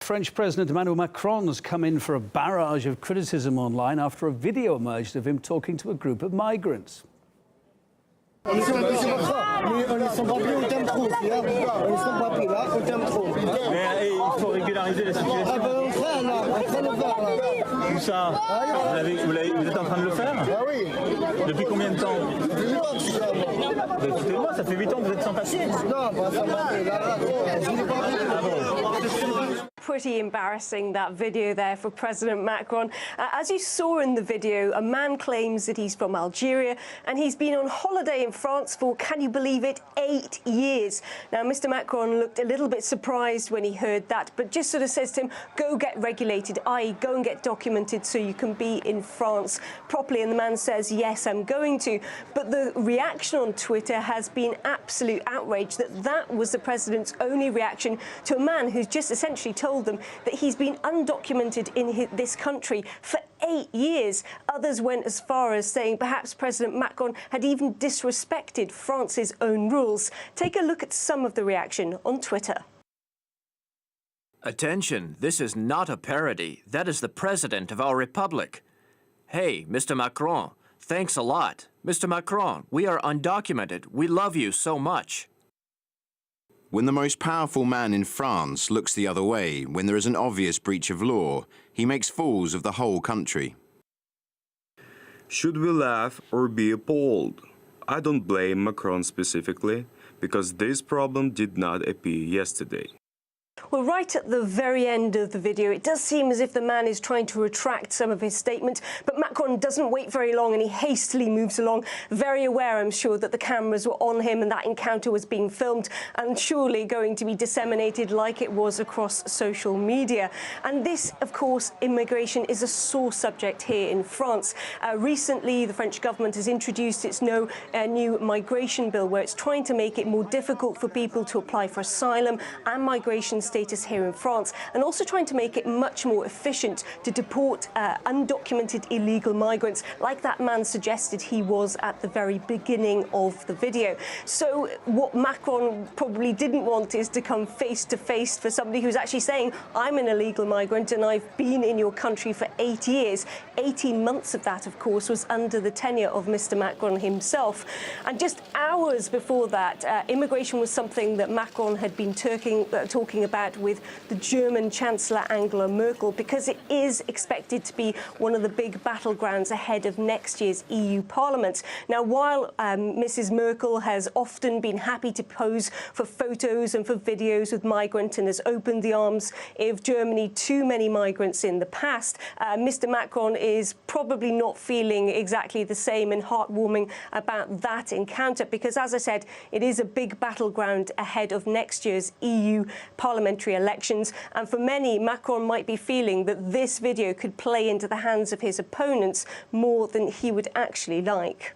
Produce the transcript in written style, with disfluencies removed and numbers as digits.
French President Emmanuel Macron has come in for a barrage of criticism online after a video emerged of him talking to a group of migrants. On est sans papier, on t'aime trop. On est sans papier, là, on t'aime trop. Mais il faut régulariser la situation. Ah ben on le fait là, on est en train de le faire là. Où ça vous êtes en train de le faire? Ah oui. Depuis combien de temps? Ça fait 8 ans que je suis là, moi. Écoutez-moi, ça fait 8 ans que vous êtes sans papier. Non, pas sans papier, là, je n'ai pas vu. Pretty embarrassing, that video there for President Macron. As you saw in the video, a man claims that he's from Algeria and he's been on holiday in France for, can you believe it, 8 years. Now, Mr. Macron looked a little bit surprised when he heard that, but just sort of says to him, go get regulated, i.e. go and get documented so you can be in France properly. And the man says, yes, I'm going to. But the reaction on Twitter has been absolute outrage that that was the president's only reaction to a man who's just essentially told them that he's been undocumented in this country for 8 years. Others went as far as saying perhaps President Macron had even disrespected France's own rules. Take a look at some of the reaction on Twitter. Attention, this is not a parody. That is the President of our Republic. Hey, Mr. Macron, thanks a lot. Mr. Macron, we are undocumented. We love you so much. When the most powerful man in France looks the other way when there is an obvious breach of law, he makes fools of the whole country. Should we laugh or be appalled? I don't blame Macron specifically, because this problem did not appear yesterday. Well, right at the very end of the video, it does seem as if the man is trying to retract some of his statement, but Macron doesn't wait very long and he hastily moves along, very aware, I'm sure, that the cameras were on him and that encounter was being filmed and surely going to be disseminated like it was across social media. And this, of course, immigration is a sore subject here in France. Recently, the French government has introduced its new migration bill, where it's trying to make it more difficult for people to apply for asylum and migration status here in France, and also trying to make it much more efficient to deport undocumented illegal migrants, like that man suggested he was at the very beginning of the video. So what Macron probably didn't want is to come face to face for somebody who's actually saying, I'm an illegal migrant and I've been in your country for 8 years. 18 months of that, of course, was under the tenure of Mr. Macron himself. And just hours before that, immigration was something that Macron had been talking about with the German Chancellor Angela Merkel, because it is expected to be one of the big battlegrounds ahead of next year's EU Parliament. Now, while Mrs. Merkel has often been happy to pose for photos and for videos with migrants and has opened the arms of Germany to many migrants in the past, Mr. Macron is probably not feeling exactly the same and heartwarming about that encounter, because, as I said, it is a big battleground ahead of next year's EU Parliamentary elections, and for many, Macron might be feeling that this video could play into the hands of his opponents more than he would actually like.